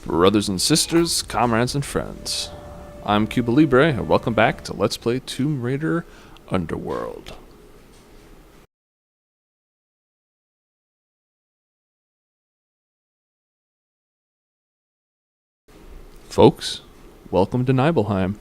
Brothers and sisters, comrades and friends, I'm CubaLibre, and welcome back to Let's Play Tomb Raider Underworld. Folks, welcome to Nibelheim.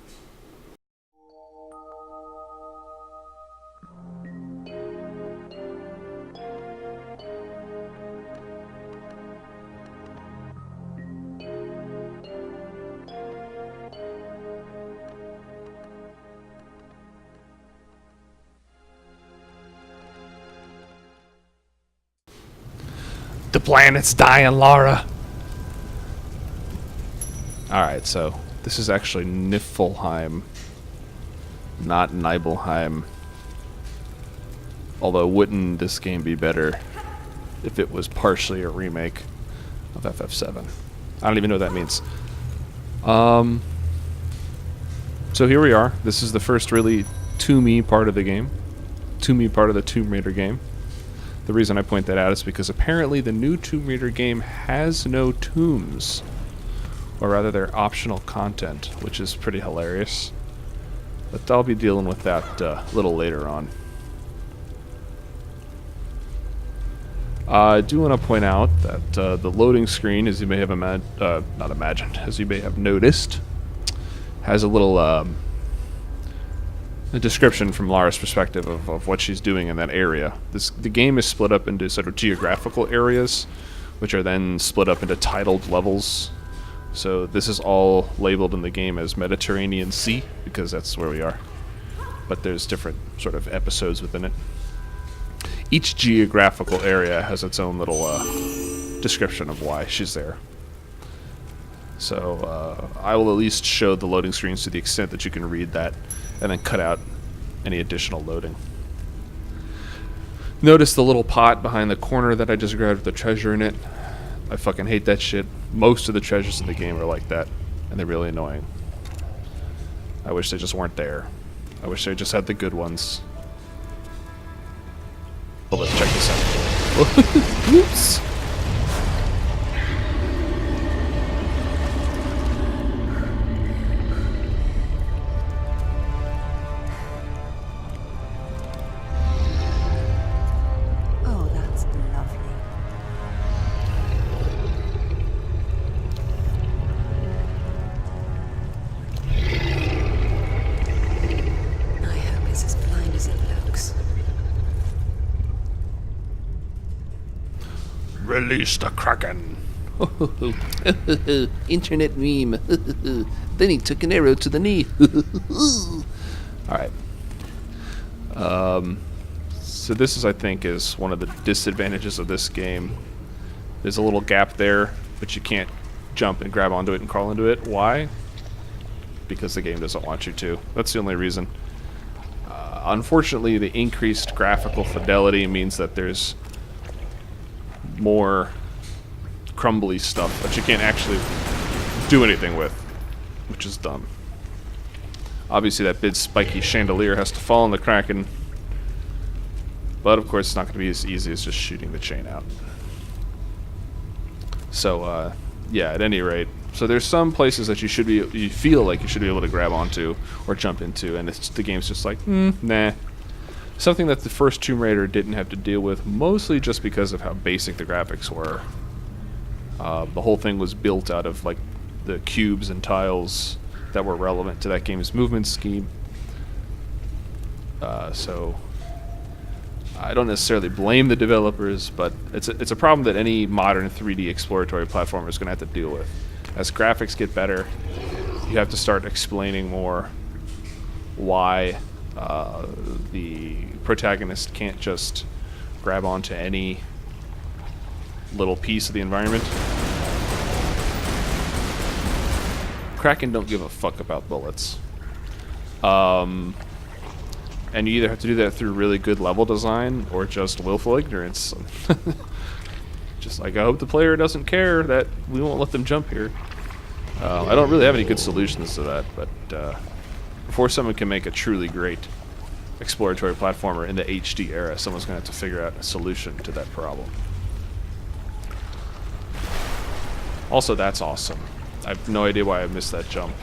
The planet's dying, Lara. Alright, so this is actually Niflheim, not Nibelheim. Although, wouldn't this game be better if it was partially a remake of FF7? I don't even know what that means. So here we are. This is the first really Tomb-y part of the game. Tomb-y part of the Tomb Raider game. The reason I point that out is because apparently the new Tomb Raider game has no tombs. Or rather, they're optional content, which is pretty hilarious. But I'll be dealing with that a little later on. I do want to point out that the loading screen, as you may have as you may have noticed, has a little a description from Lara's perspective of what she's doing in that area. The game is split up into sort of geographical areas, which are then split up into titled levels. So this is all labeled in the game as Mediterranean Sea, because that's where we are. But there's different sort of episodes within it. Each geographical area has its own little description of why she's there. So I will at least show the loading screens to the extent that you can read that, and then cut out any additional loading. Notice the little pot behind the corner that I just grabbed with the treasure in it. I fucking hate that shit. Most of the treasures in the game are like that, and they're really annoying. I wish they just weren't there. I wish they just had the good ones. Well, let's check this out. Oops! Release the Kraken! Internet meme. Then he took an arrow to the knee. Alright. So this is, I think, is one of the disadvantages of this game. There's a little gap there, but you can't jump and grab onto it and crawl into it. Why? Because the game doesn't want you to. That's the only reason. Unfortunately, the increased graphical fidelity means that there's more crumbly stuff that you can't actually do anything with, which is dumb. Obviously that big spiky chandelier has to fall on the Kraken, but of course it's not going to be as easy as just shooting the chain out. So yeah, at any rate, so there's some places that you feel like you should be able to grab onto or jump into, and the game's just like, nah. Something that the first Tomb Raider didn't have to deal with, mostly just because of how basic the graphics were. The whole thing was built out of like the cubes and tiles that were relevant to that game's movement scheme. So I don't necessarily blame the developers, but it's a problem that any modern 3D exploratory platformer is going to have to deal with. As graphics get better, you have to start explaining more why the protagonist can't just grab onto any little piece of the environment. Kraken don't give a fuck about bullets. And you either have to do that through really good level design or just willful ignorance. Just like, I hope the player doesn't care that we won't let them jump here. I don't really have any good solutions to that, but before someone can make a truly great exploratory platformer in the HD era, someone's going to have to figure out a solution to that problem. Also, that's awesome. I have no idea why I missed that jump.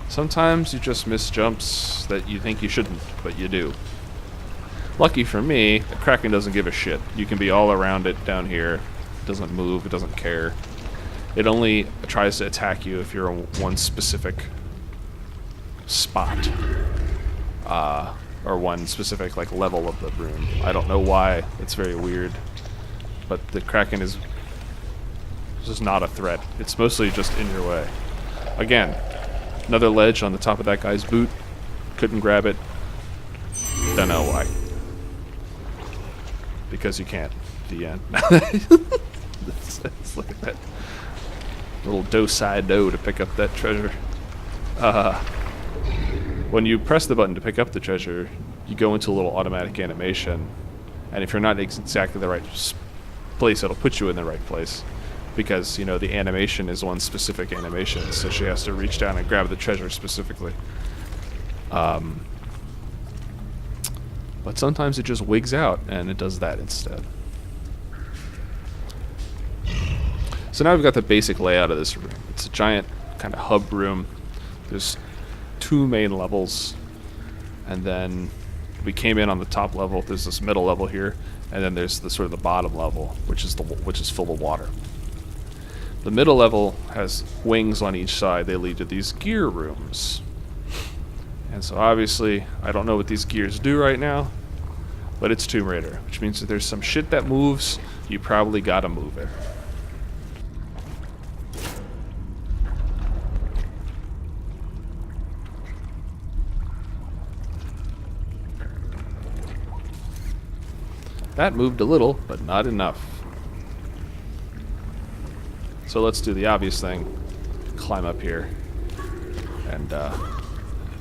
Sometimes you just miss jumps that you think you shouldn't, but you do. Lucky for me, the Kraken doesn't give a shit. You can be all around it down here. It doesn't move, it doesn't care. It only tries to attack you if you're in one specific spot. Or one specific like level of the room. I don't know why. It's very weird. But the Kraken is just not a threat. It's mostly just in your way. Again, another ledge on the top of that guy's boot. Couldn't grab it. Don't know why. Because you can't. The end. Let's look at that little do-side-do to pick up that treasure. When you press the button to pick up the treasure, you go into a little automatic animation. And if you're not exactly the right place, it'll put you in the right place. Because, you know, the animation is one specific animation, so she has to reach down and grab the treasure specifically. But sometimes it just wigs out, and it does that instead. So now we've got the basic layout of this room. It's a giant kind of hub room. There's 2 main levels, and then we came in on the top level. There's this middle level here, and then there's the sort of the bottom level, which is full of water. The middle level has wings on each side. They lead to these gear rooms. And so obviously, I don't know what these gears do right now, but it's Tomb Raider, which means that there's some shit that moves, you probably gotta move it. That moved a little, but not enough. So let's do the obvious thing. Climb up here and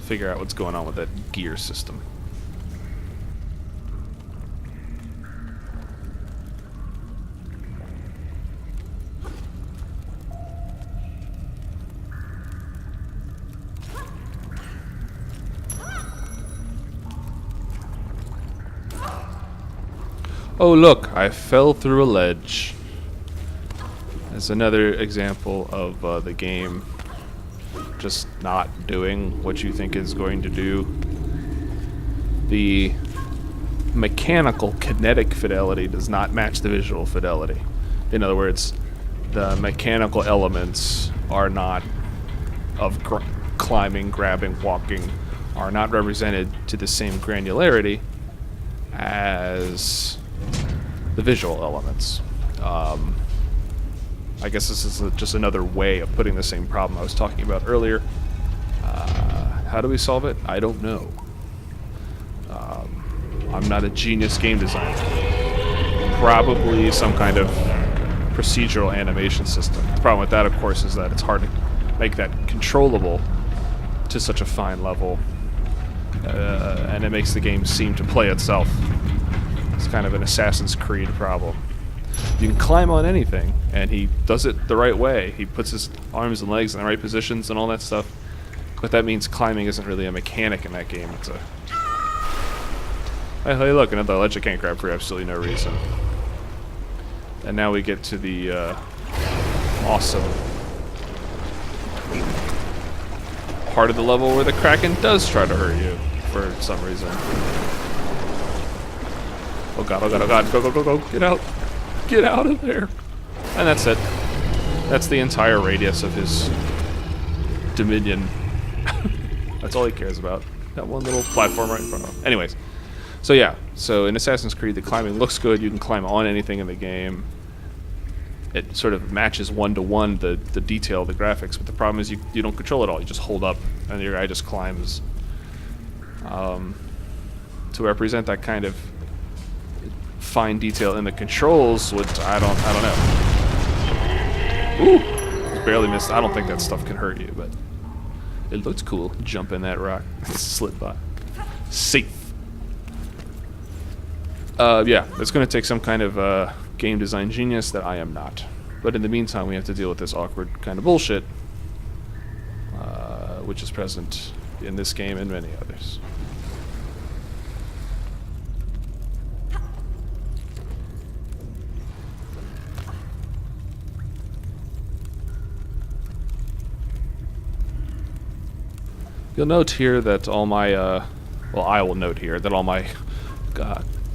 figure out what's going on with that gear system. Oh look, I fell through a ledge. That's another example of the game just not doing what you think it's going to do. The mechanical kinetic fidelity does not match the visual fidelity. In other words, the mechanical elements are not of climbing, grabbing, walking, are not represented to the same granularity as the visual elements. I guess this is just another way of putting the same problem I was talking about earlier. How do we solve it? I don't know. I'm not a genius game designer. Probably some kind of procedural animation system. The problem with that, of course, is that it's hard to make that controllable to such a fine level. And it makes the game seem to play itself. It's kind of an Assassin's Creed problem. You can climb on anything, and he does it the right way. He puts his arms and legs in the right positions and all that stuff. But that means climbing isn't really a mechanic in that game. It's a... Hey, look, another ledge I can't grab for absolutely no reason. And now we get to the awesome part of the level where the Kraken does try to hurt you for some reason. Oh god, oh god, oh god, go, get out. Get out of there. And that's it. That's the entire radius of his dominion. That's all he cares about. That one little platform right in front of him. Anyways. So yeah, so in Assassin's Creed the climbing looks good. You can climb on anything in the game. It sort of matches one-to-one the detail of the graphics, but the problem is you don't control it all. You just hold up and your guy just climbs. To represent that kind of fine detail in the controls, which I don't know. Ooh, barely missed. I don't think that stuff can hurt you, but it looks cool. Jump in that rock, slid by. Safe. Yeah, it's going to take some kind of game design genius that I am not. But in the meantime, we have to deal with this awkward kind of bullshit, which is present in this game and many others. You'll note here that all my, well, I will note here that all my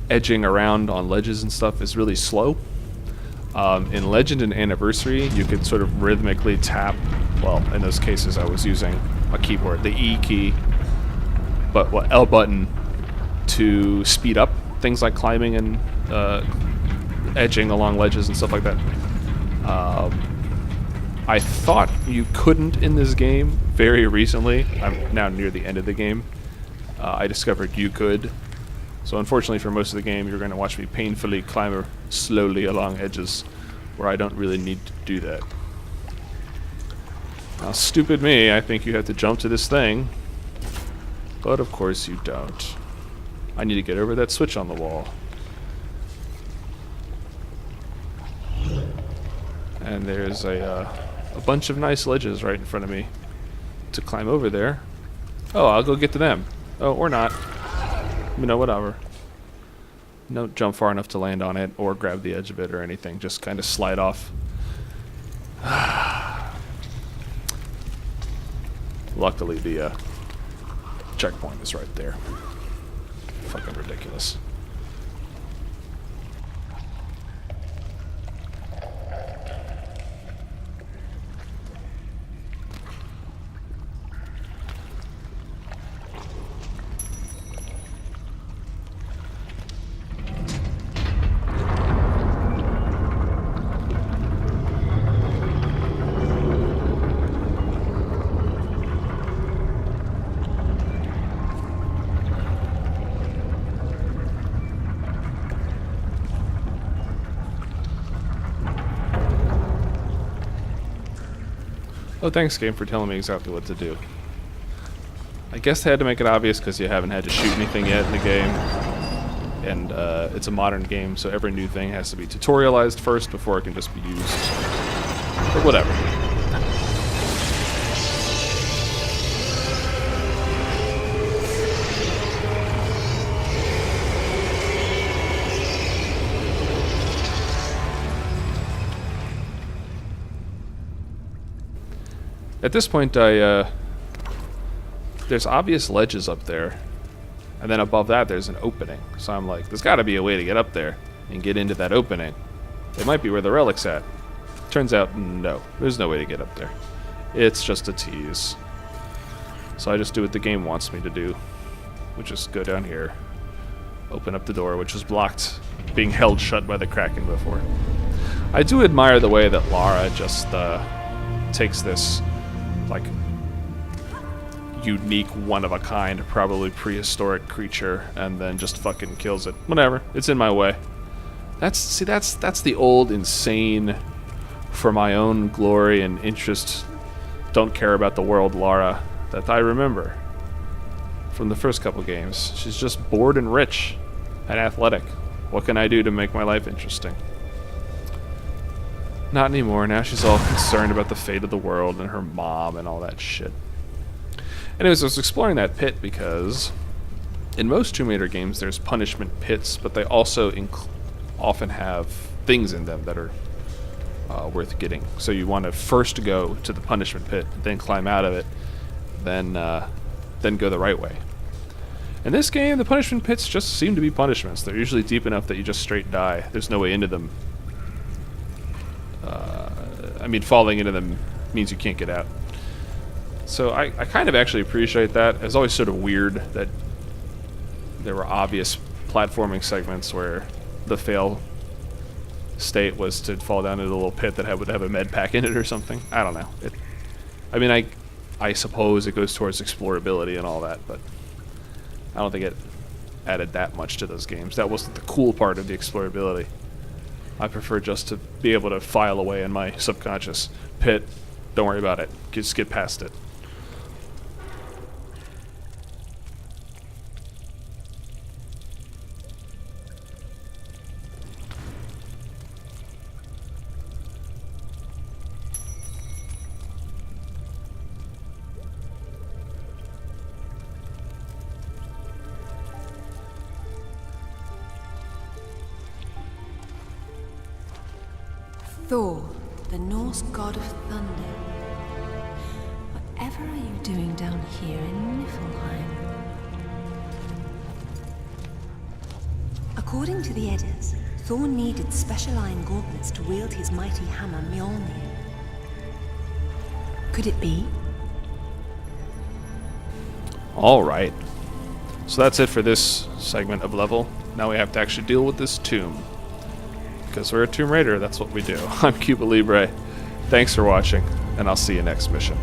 edging around on ledges and stuff is really slow. In Legend and Anniversary, you could sort of rhythmically tap, well, in those cases I was using a keyboard, the E key, but L button to speed up things like climbing and edging along ledges and stuff like that. I thought you couldn't in this game very recently. I'm now near the end of the game. I discovered you could. So unfortunately for most of the game, you're going to watch me painfully climb slowly along edges where I don't really need to do that. Now, stupid me, I think you have to jump to this thing. But of course you don't. I need to get over that switch on the wall. And there's a bunch of nice ledges right in front of me to climb over there. Oh, I'll go get to them. Oh, or not. You know, whatever. Don't jump far enough to land on it or grab the edge of it or anything. Just kind of slide off. Luckily, the checkpoint is right there. Fucking ridiculous. Oh, thanks, game, for telling me exactly what to do. I guess they had to make it obvious because you haven't had to shoot anything yet in the game. And it's a modern game, so every new thing has to be tutorialized first before it can just be used. But whatever. At this point, there's obvious ledges up there, and then above that there's an opening. So I'm like, there's got to be a way to get up there and get into that opening. It might be where the relic's at. Turns out, no, there's no way to get up there. It's just a tease. So I just do what the game wants me to do, which is go down here, open up the door, which was blocked, being held shut by the Kraken before. I do admire the way that Lara just takes this like unique, one-of-a-kind, probably prehistoric creature and then just fucking kills it. Whatever, it's in my way. That's the old insane, for my own glory and interest, don't care about the world Lara that I remember from the first couple games. She's just bored and rich and athletic. What can I do to make my life interesting? Not anymore. Now she's all concerned about the fate of the world and her mom and all that shit. Anyways, I was exploring that pit because in most Tomb Raider games there's punishment pits, but they also often have things in them that are worth getting. So you want to first go to the punishment pit, then climb out of it, then go the right way. In this game, the punishment pits just seem to be punishments. They're usually deep enough that you just straight die. There's no way into them. I mean, falling into them means you can't get out. So I kind of actually appreciate that. It was always sort of weird that there were obvious platforming segments where the fail state was to fall down into a little pit that would have a med pack in it or something. I don't know. I mean, I suppose it goes towards explorability and all that, but I don't think it added that much to those games. That wasn't the cool part of the explorability. I prefer just to be able to file away in my subconscious. Pit, don't worry about it. Just get past it. Thor, the Norse god of thunder. Whatever Whatever are you doing down here in Niflheim? According to the Eddas, Thor needed special iron gauntlets to wield his mighty hammer Mjolnir. Could it be? All right. So that's it for this segment of level. Now we have to actually deal with this tomb. Because we're a Tomb Raider, that's what we do. I'm CubaLibre. Thanks for watching, and I'll see you next mission.